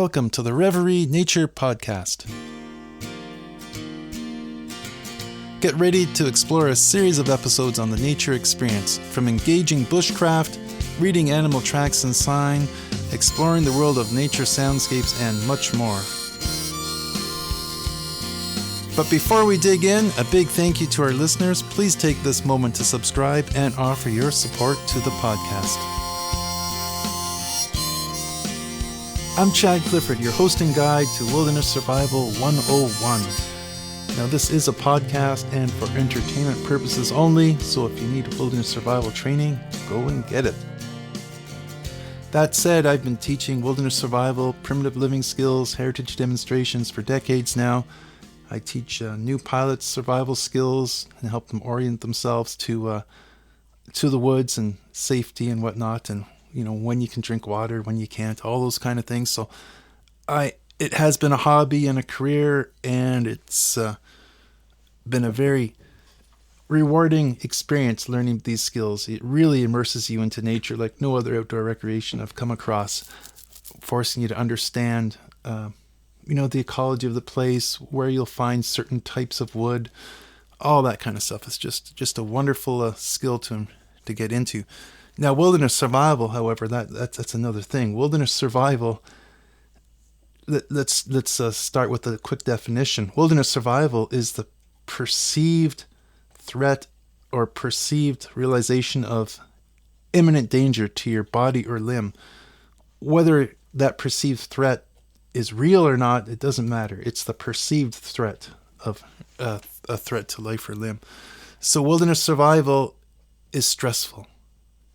Welcome to the Reverie Nature Podcast. Get ready to explore a series of episodes on the nature experience, from engaging bushcraft, reading animal tracks and sign, exploring the world of nature soundscapes, and much more. But before we dig in, a big thank you to our listeners. Please take this moment to subscribe and offer your support to the podcast. I'm Chad Clifford, your host and guide to Wilderness Survival 101. Now, this is a podcast and for entertainment purposes only, so if you need wilderness survival training, go and get it. That said, I've been teaching wilderness survival, primitive living skills, heritage demonstrations for decades now. I teach new pilots survival skills and help them orient themselves to the woods and safety and whatnot, and when you can drink water, when you can't, all those kind of things. So it has been a hobby and a career, and it's been a very rewarding experience learning these skills. It really immerses you into nature like no other outdoor recreation I've come across, forcing you to understand the ecology of the place, where you'll find certain types of wood, all that kind of stuff. It's just a wonderful skill to get into. Now, wilderness survival, however, that's another thing. Wilderness survival, let's start with a quick definition. Wilderness survival is the perceived threat or perceived realization of imminent danger to your body or limb. Whether that perceived threat is real or not, it doesn't matter. It's the perceived threat of a threat to life or limb. So wilderness survival is stressful.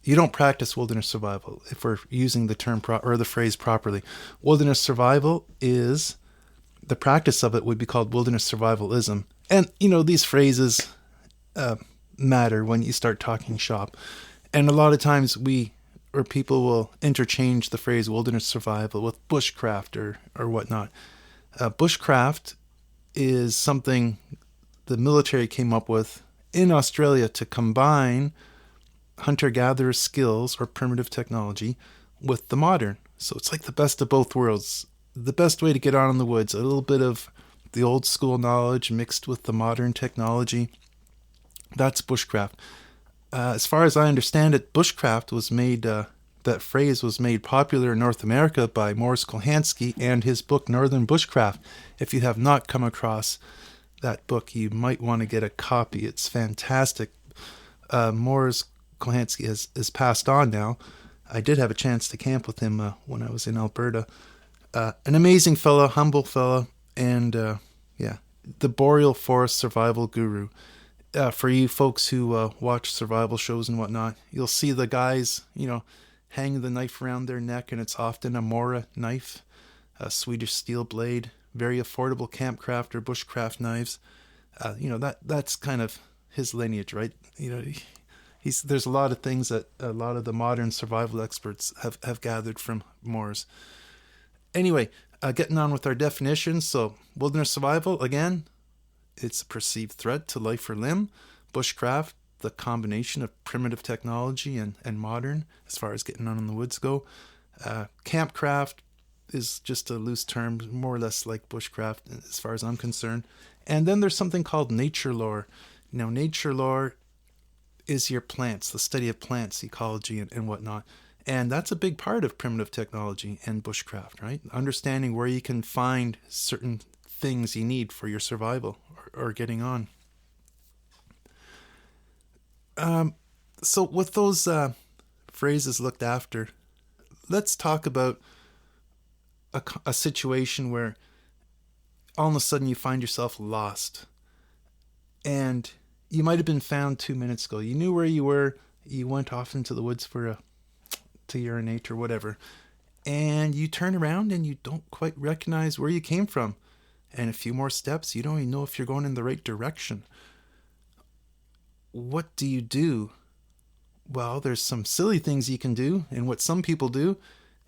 You don't practice wilderness survival if we're using the term or the phrase properly. Wilderness survival is, the practice of it would be called wilderness survivalism. And, these phrases matter when you start talking shop. And a lot of times people will interchange the phrase wilderness survival with bushcraft or whatnot. Bushcraft is something the military came up with in Australia to combine hunter-gatherer skills or primitive technology with the modern. So it's like the best of both worlds. The best way to get on in the woods, a little bit of the old school knowledge mixed with the modern technology. That's bushcraft. As far as I understand it, bushcraft was made, that phrase was made popular in North America by Morris Kohansky and his book Northern Bushcraft. If you have not come across that book, you might want to get a copy. It's fantastic. Morris Kohansky has passed on now. I did have a chance to camp with him when I was in Alberta. An amazing fellow, humble fellow, and the boreal forest survival guru. For you folks who watch survival shows and whatnot, you'll see the guys, hang the knife around their neck, and it's often a Mora knife, a Swedish steel blade, very affordable campcraft or bushcraft knives. That's kind of his lineage, right? There's a lot of things that a lot of the modern survival experts have gathered from Moors. Anyway, getting on with our definitions. So wilderness survival, again, it's a perceived threat to life or limb. Bushcraft, the combination of primitive technology and modern as far as getting on in the woods go. Campcraft is just a loose term, more or less like bushcraft as far as I'm concerned. And then there's something called nature lore. Now, nature lore is your plants, the study of plants, ecology, and whatnot. And that's a big part of primitive technology and bushcraft, right? Understanding where you can find certain things you need for your survival or getting on. So with those phrases looked after, let's talk about a situation where all of a sudden you find yourself lost. And you might have been found 2 minutes ago. You knew where you were. You went off into the woods to urinate or whatever. And you turn around and you don't quite recognize where you came from. And a few more steps, you don't even know if you're going in the right direction. What do you do? Well, there's some silly things you can do. And what some people do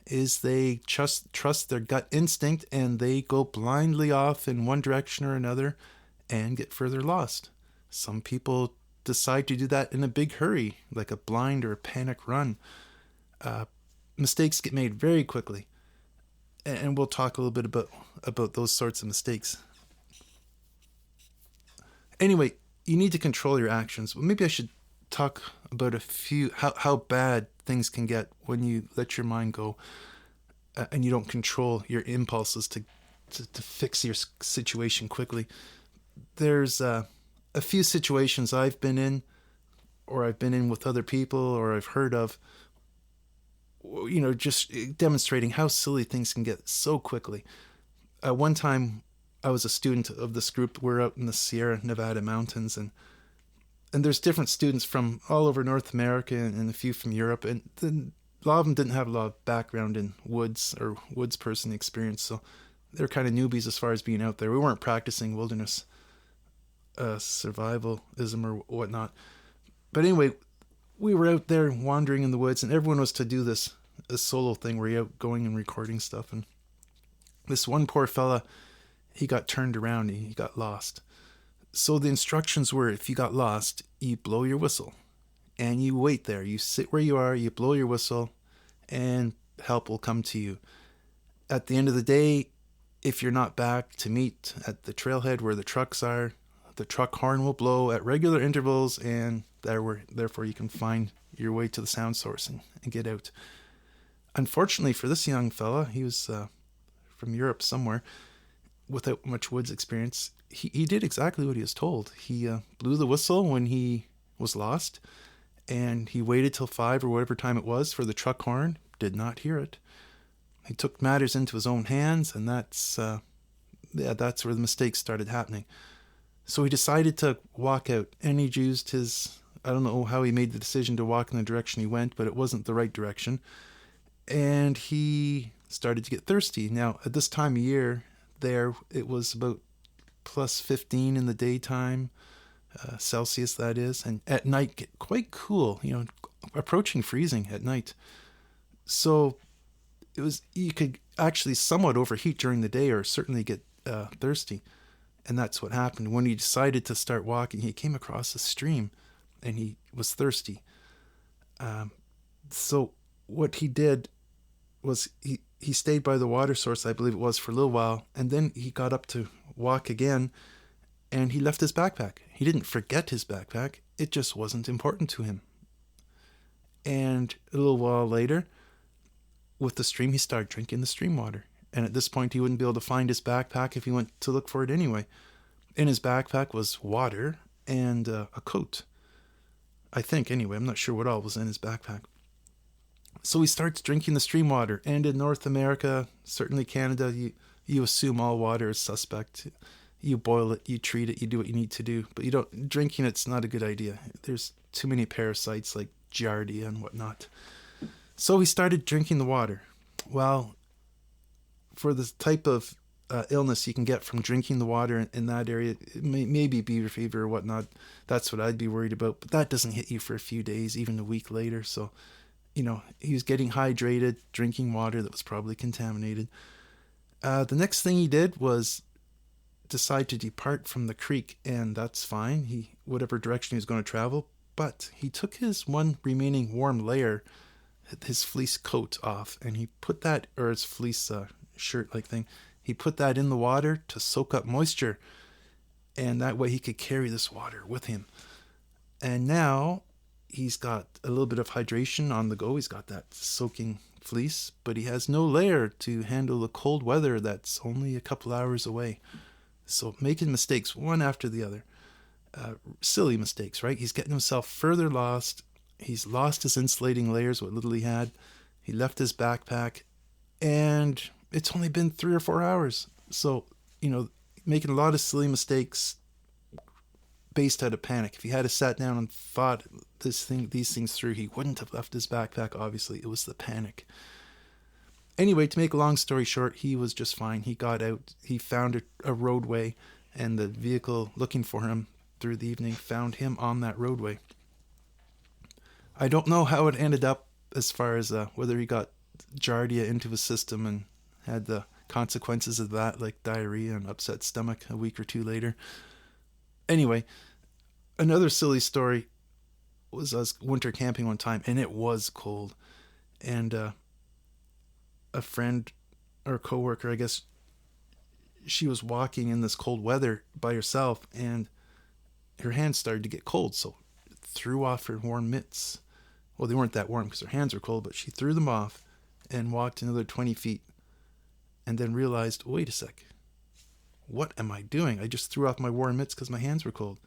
is they trust their gut instinct and they go blindly off in one direction or another and get further lost. Some people decide to do that in a big hurry, like a blind or a panic run. Mistakes get made very quickly. and we'll talk a little bit about those sorts of mistakes. Anyway, you need to control your actions. Well, maybe I should talk about a few how bad things can get when you let your mind go and you don't control your impulses to fix your situation quickly. There's a few situations I've been in, or I've been in with other people, or I've heard of, just demonstrating how silly things can get so quickly. One time, I was a student of this group. We're out in the Sierra Nevada mountains, and there's different students from all over North America and a few from Europe, and a lot of them didn't have a lot of background in woods or woods person experience, so they're kind of newbies as far as being out there. We weren't practicing wilderness survivalism or whatnot. But anyway, we were out there wandering in the woods, and everyone was to do this solo thing where you're out going and recording stuff. And this one poor fella, he got turned around, he got lost. So the instructions were, if you got lost, you blow your whistle and you wait there. You sit where you are, you blow your whistle, and help will come to you. At the end of the day, if you're not back to meet at the trailhead where the trucks are, the truck horn will blow at regular intervals, and therefore you can find your way to the sound source and get out. Unfortunately for this young fella, he was from Europe somewhere, without much woods experience. He did exactly what he was told. He blew the whistle when he was lost, and he waited till 5 or whatever time it was for the truck horn. Did not hear it. He took matters into his own hands, and that's where the mistakes started happening. So he decided to walk out, and he used his, I don't know how he made the decision to walk in the direction he went, but it wasn't the right direction. And he started to get thirsty. Now, at this time of year, there, it was about plus 15 in the daytime, Celsius that is, and at night get quite cool, approaching freezing at night. So you could actually somewhat overheat during the day, or certainly get thirsty. And that's what happened. When he decided to start walking, he came across a stream, and he was thirsty. So what he did was he stayed by the water source, I believe it was, for a little while, and then he got up to walk again, and he left his backpack. He didn't forget his backpack. It just wasn't important to him. And a little while later, with the stream, he started drinking the stream water. And at this point, he wouldn't be able to find his backpack if he went to look for it anyway. In his backpack was water and a coat. I think, anyway. I'm not sure what all was in his backpack. So he starts drinking the stream water. And in North America, certainly Canada, you assume all water is suspect. You boil it, you treat it, you do what you need to do. But drinking it's not a good idea. There's too many parasites like Giardia and whatnot. So he started drinking the water. Well, for the type of illness you can get from drinking the water in that area, it may be beaver fever or whatnot. That's what I'd be worried about. But that doesn't hit you for a few days, even a week later. So, he was getting hydrated, drinking water that was probably contaminated. The next thing he did was decide to depart from the creek, and that's fine. Whatever direction he was going to travel, but he took his one remaining warm layer, his fleece coat, off, and he put that, or his fleece shirt-like thing, he put that in the water to soak up moisture, and that way he could carry this water with him. And now he's got a little bit of hydration on the go. He's got that soaking fleece, but he has no layer to handle the cold weather that's only a couple hours away. So making mistakes one after the other. Silly mistakes, right? He's getting himself further lost. He's lost his insulating layers, what little he had. He left his backpack, and it's only been 3 or 4 hours. So, making a lot of silly mistakes based out of panic. If he had sat down and thought these things through, he wouldn't have left his backpack, obviously. It was the panic. Anyway, to make a long story short, he was just fine. He got out. He found a roadway, and the vehicle looking for him through the evening found him on that roadway. I don't know how it ended up as far as whether he got Giardia into his system and had the consequences of that, like diarrhea and upset stomach a week or 2 later. Anyway, another silly story was us winter camping one time, and it was cold. And a friend our coworker, I guess, she was walking in this cold weather by herself, and her hands started to get cold, so threw off her warm mitts. Well, they weren't that warm because her hands were cold, but she threw them off and walked another 20 feet and then realized, wait a sec, what am I doing? I just threw off my warm mitts because my hands were cold.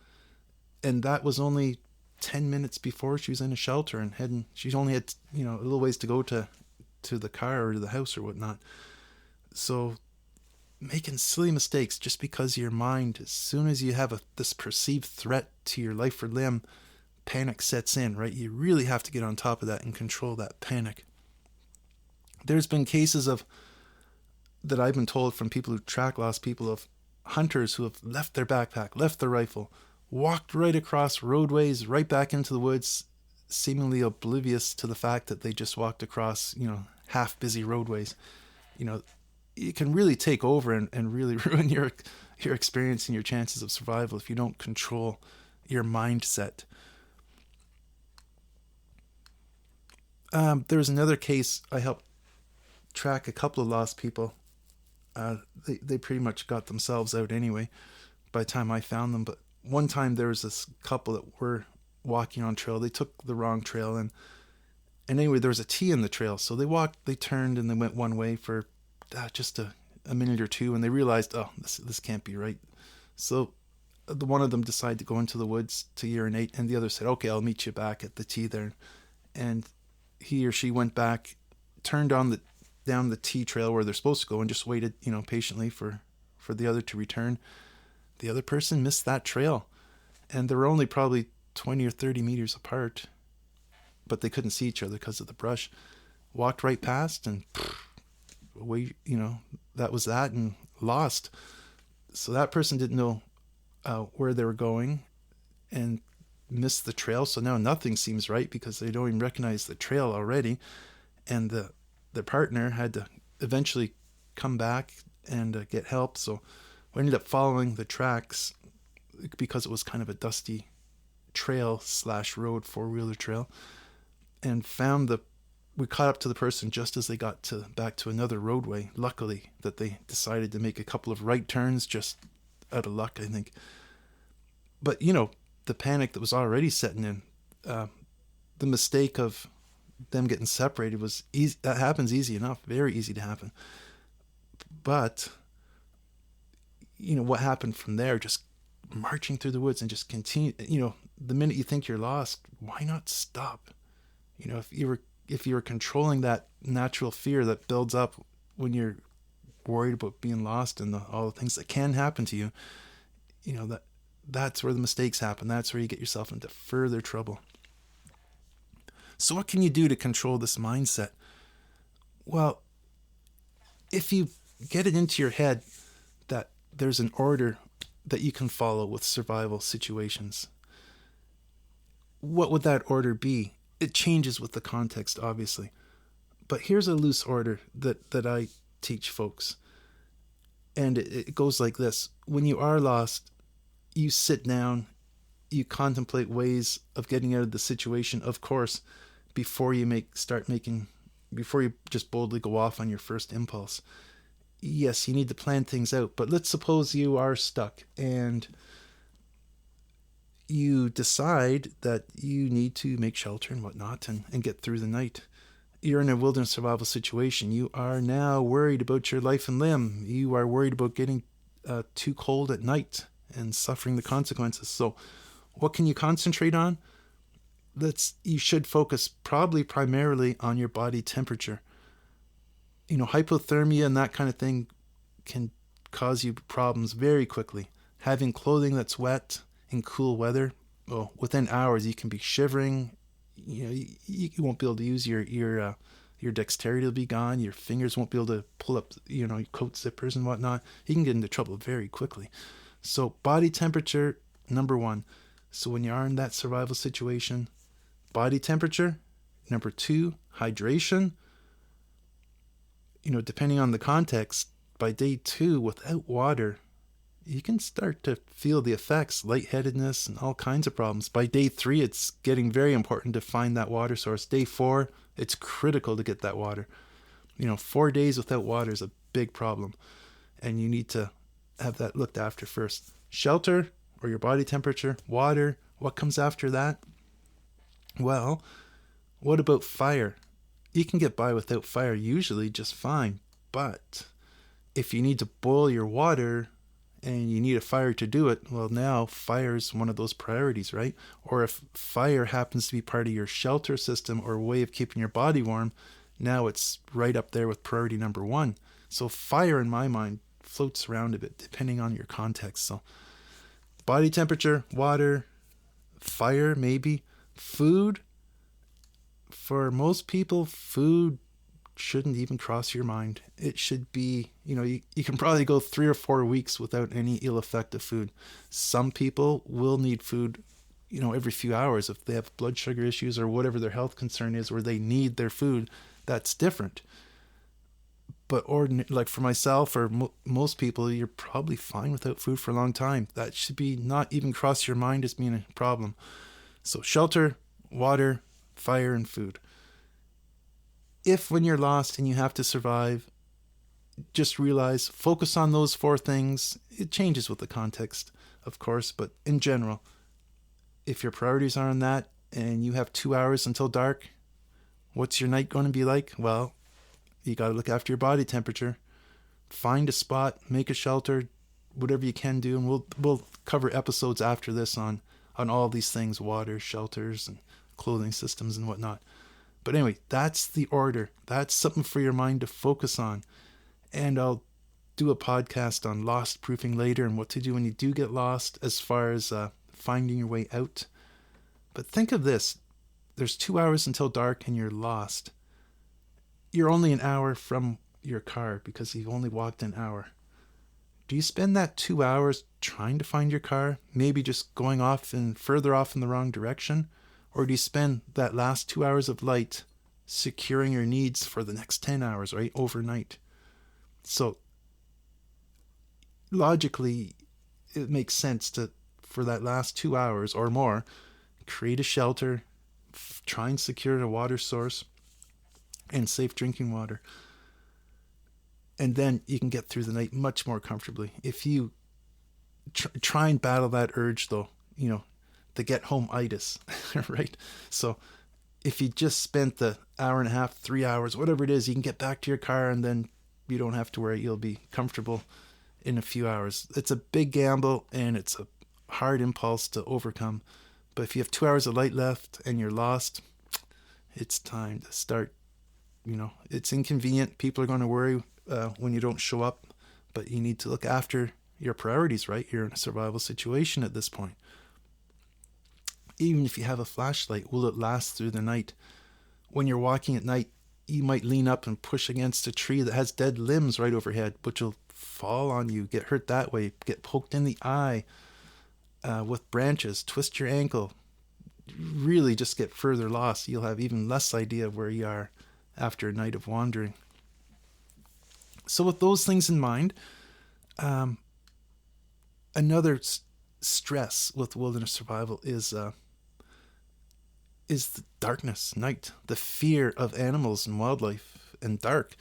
And that was only 10 minutes before she was in a shelter and heading. She only had, a little ways to go to the car or to the house or whatnot. So making silly mistakes just because your mind, as soon as you have this perceived threat to your life or limb, panic sets in, right? You really have to get on top of that and control that panic. There's been cases that I've been told from people who track lost people, of hunters who have left their backpack, left their rifle, walked right across roadways, right back into the woods, seemingly oblivious to the fact that they just walked across, half busy roadways. It can really take over and really ruin your experience and your chances of survival if you don't control your mindset. There was another case I helped track a couple of lost people. They pretty much got themselves out anyway by the time I found them. But one time there was this couple that were walking on trail. They took the wrong trail, and anyway, there was a T in the trail. So they turned and they went one way for just a minute or two, and they realized, oh, this can't be right. So the one of them decided to go into the woods to urinate, and the other said, okay, I'll meet you back at the T there. And he or she went back, turned down the T trail where they're supposed to go, and just waited, patiently for the other to return. The other person missed that trail, and they were only probably 20 or 30 meters apart, but they couldn't see each other because of the brush. Walked right past, and away, that was that, and lost. So that person didn't know where they were going and missed the trail. So now nothing seems right because they don't even recognize the trail already. And the partner had to eventually come back and get help. So we ended up following the tracks because it was kind of a dusty trail / road, 4-wheeler trail, and we caught up to the person just as they got back to another roadway. Luckily that they decided to make a couple of right turns, just out of luck, I think. But the panic that was already setting in, the mistake of them getting separated was easy. That happens easy enough, very easy to happen. But what happened from there, just marching through the woods and just continue. The minute you think you're lost, why not stop? If you were controlling that natural fear that builds up when you're worried about being lost and all the things that can happen to you, that's where the mistakes happen. That's where you get yourself into further trouble. So what can you do to control this mindset? Well, if you get it into your head that there's an order that you can follow with survival situations, what would that order be? It changes with the context, obviously. But here's a loose order that I teach folks. And it goes like this. When you are lost, you sit down, you contemplate ways of getting out of the situation, of course, before you just boldly go off on your first impulse. Yes, you need to plan things out, but let's suppose you are stuck and you decide that you need to make shelter and whatnot and get through the night. You're in a wilderness survival situation. You are now worried about your life and limb. You are worried about getting too cold at night and suffering the consequences. So what can you concentrate on? You should focus probably primarily on your body temperature. Hypothermia and that kind of thing can cause you problems very quickly. Having clothing that's wet in cool weather, within hours you can be shivering. You won't be able to use your dexterity will be gone. Your fingers won't be able to pull up, your coat zippers and whatnot. You can get into trouble very quickly. So body temperature, number one. So when you are in that survival situation, body temperature. Number two, hydration. Depending on the context, by day 2, without water, you can start to feel the effects, lightheadedness and all kinds of problems. By day 3, it's getting very important to find that water source. Day 4, it's critical to get that water. 4 days without water is a big problem. And you need to have that looked after first. Shelter, or your body temperature, water, what comes after that? Well, what about fire? You can get by without fire usually just fine, but if you need to boil your water and you need a fire to do it, well, now fire is one of those priorities, right? Or if fire happens to be part of your shelter system or a way of keeping your body warm, now it's right up there with priority number one. So fire, in my mind, floats around a bit depending on your context. So body temperature, water, fire, maybe. Food, for most people, food shouldn't even cross your mind. It should be, you can probably go 3 or 4 weeks without any ill effect of food. Some people will need food, every few hours if they have blood sugar issues or whatever their health concern is, where they need their food. That's different. But like for myself or most people, you're probably fine without food for a long time. That should be not even cross your mind as being a problem. So shelter, water, fire, and food. If when you're lost and you have to survive, just realize, focus on those 4 things. It changes with the context, of course, but in general, if your priorities are on that and you have 2 hours until dark, what's your night going to be like? Well, you got to look after your body temperature. Find a spot, make a shelter, whatever you can do, and we'll cover episodes after this on all these things: water, shelters, and clothing systems and whatnot. But anyway, that's the order. That's something for your mind to focus on. And I'll do a podcast on lost proofing later and what to do when you do get lost as far as finding your way out. But think of this. There's 2 hours until dark and you're lost. You're only an hour from your car because you've only walked an hour. Do you spend that 2 hours trying to find your car, maybe just going off and further off in the wrong direction? Or do you spend that last 2 hours of light securing your needs for the next 10 hours, right? Overnight. So logically, it makes sense for that last 2 hours or more, create a shelter, try and secure a water source and safe drinking water. And then you can get through the night much more comfortably. If you try and battle that urge, though, the get home itis, right? So if you just spent the hour and a half, 3 hours, whatever it is, you can get back to your car and then you don't have to worry. You'll be comfortable in a few hours. It's a big gamble and it's a hard impulse to overcome. But if you have 2 hours of light left and you're lost, it's time to start. It's inconvenient. People are going to worry when you don't show up, but you need to look after your priorities, right? You're in a survival situation at this point. Even if you have a flashlight, will it last through the night? When you're walking at night, you might lean up and push against a tree that has dead limbs right overhead, which will fall on you, get hurt that way, get poked in the eye with branches, twist your ankle, really just get further lost. You'll have even less idea of where you are after a night of wandering. So with those things in mind, another stress with wilderness survival is the darkness, night, the fear of animals and wildlife and dark.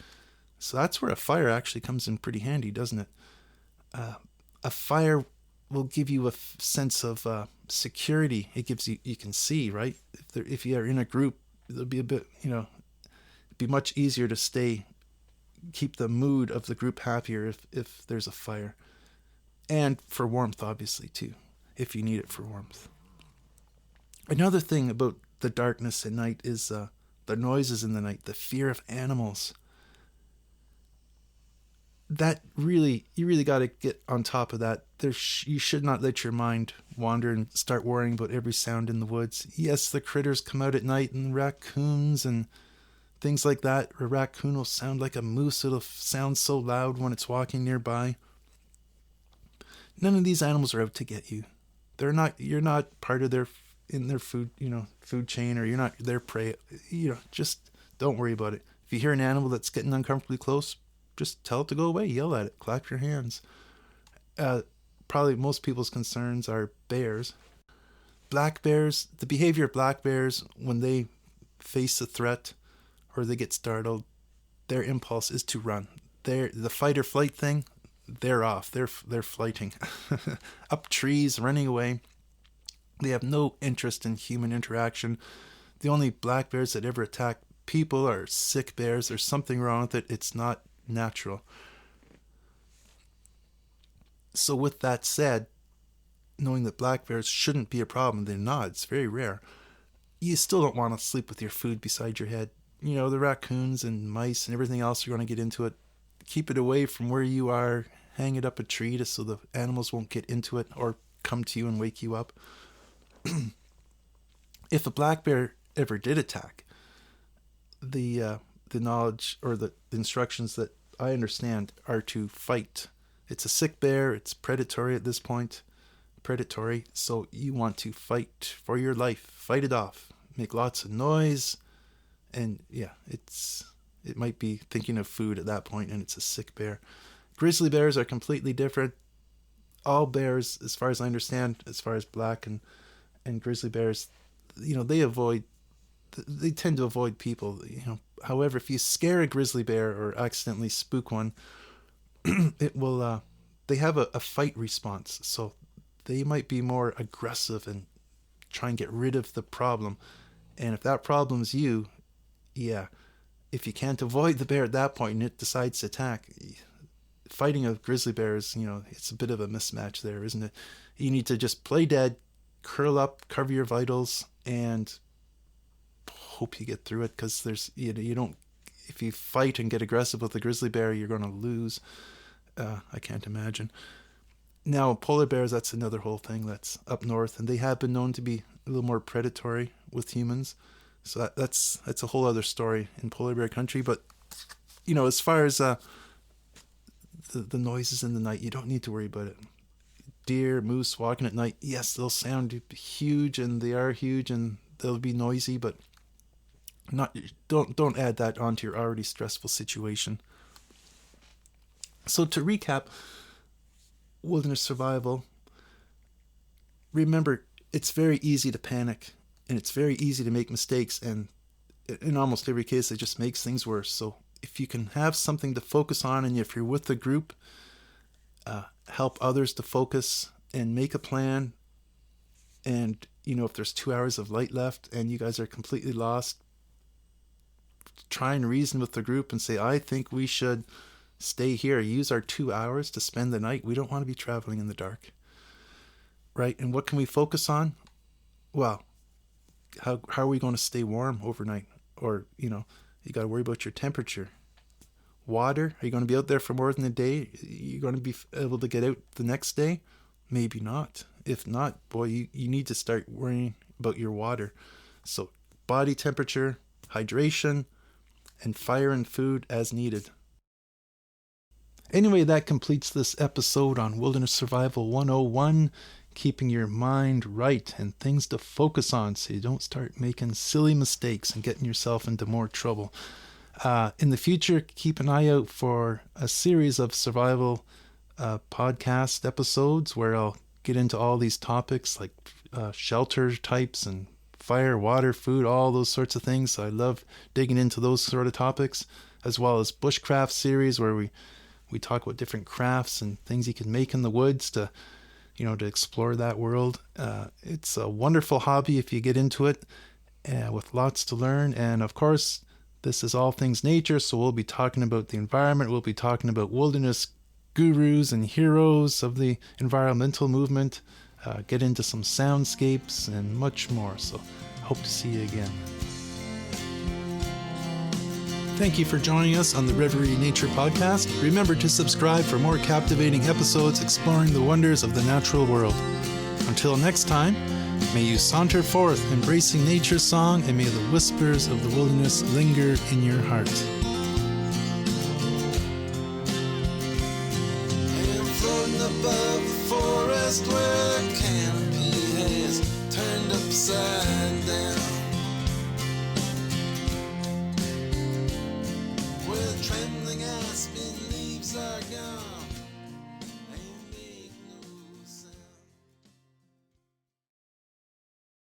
So that's where a fire actually comes in pretty handy, doesn't it? A fire will give you a sense of security. It gives you can see, right? If you are in a group, it'll be a bit, it'd be much easier to keep the mood of the group happier if there's a fire. And for warmth, obviously, too, if you need it for warmth. Another thing about the darkness at night is the noises in the night, the fear of animals. That you really got to get on top of that. You should not let your mind wander and start worrying about every sound in the woods. Yes, the critters come out at night, and raccoons and things like that. A raccoon will sound like a moose. It'll sound so loud when it's walking nearby. None of these animals are out to get you. You're not part of their food, food chain, or you're not their prey. Just don't worry about it. If you hear an animal that's getting uncomfortably close, just tell it to go away, yell at it, clap your hands. Probably most people's concerns are bears. Black bears, the behavior of black bears when they face a threat or they get startled, their impulse is to run. the fight or flight thing, they're off. They're flighting up trees, running away. They have no interest in human interaction. The only black bears that ever attack people are sick bears. There's something wrong with it. It's not natural. So with that said, knowing that black bears shouldn't be a problem, they're not. It's very rare. You still don't want to sleep with your food beside your head. You know, the raccoons and mice and everything else are going to get into it. Keep it away from where you are. Hang it up a tree just so the animals won't get into it or come to you and wake you up. If a black bear ever did attack, the knowledge or the instructions that I understand are to fight. It's a sick bear. It's predatory at this point. Predatory. So you want to fight for your life. Fight it off. Make lots of noise. And yeah, it might be thinking of food at that point, and it's a sick bear. Grizzly bears are completely different. All bears, as far as I understand, as far as black and grizzly bears, you know, they tend to avoid people. You know, however, if you scare a grizzly bear or accidentally spook one, it will. They have a fight response, so they might be more aggressive and try and get rid of the problem. And if that problem's you, yeah, if you can't avoid the bear at that point and it decides to attack, fighting a grizzly bear is, you know, it's a bit of a mismatch there, isn't it? You need to just play dead, curl up, cover your vitals, and hope you get through it, because there's, you don't, if you fight and get aggressive with a grizzly bear, you're going to lose. I can't imagine. Now, polar bears, that's another whole thing that's up north, and they have been known to be a little more predatory with humans. So that's a whole other story in polar bear country. But, you know, as far as the noises in the night, you don't need to worry about it. Deer, moose walking at night, yes, they'll sound huge, and they are huge, and they'll be noisy, but don't add that onto your already stressful situation. So to recap, wilderness survival, remember, it's very easy to panic, and it's very easy to make mistakes, and in almost every case it just makes things worse. So if you can have something to focus on, and if you're with a group, help others to focus and make a plan. And, you know, if there's 2 hours of light left and you guys are completely lost, try and reason with the group and say, I think we should stay here, use our 2 hours to spend the night. We don't want to be traveling in the dark, right? And what can we focus on? Well, how are we going to stay warm overnight? Or, you know, you got to worry about your temperature. Water, are you going to be out there for more than a day? You're going to be able to get out the next day? Maybe not. If not, boy, you need to start worrying about your water. So body temperature, hydration, and fire and food as needed. Anyway, that completes this episode on Wilderness Survival 101, keeping your mind right and things to focus on so you don't start making silly mistakes and getting yourself into more trouble. In the future, keep an eye out for a series of survival podcast episodes where I'll get into all these topics like shelter types and fire, water, food, all those sorts of things. I love digging into those sort of topics, as well as bushcraft series where we talk about different crafts and things you can make in the woods to explore that world. It's a wonderful hobby if you get into it, with lots to learn. And of course, this is all things nature, so we'll be talking about the environment. We'll be talking about wilderness gurus and heroes of the environmental movement, get into some soundscapes and much more. So hope to see you again. Thank you for joining us on the Reverie Nature Podcast. Remember to subscribe for more captivating episodes exploring the wonders of the natural world. Until next time, may you saunter forth, embracing nature's song, and may the whispers of the wilderness linger in your heart. And floating above the forest where the canopy has turned upside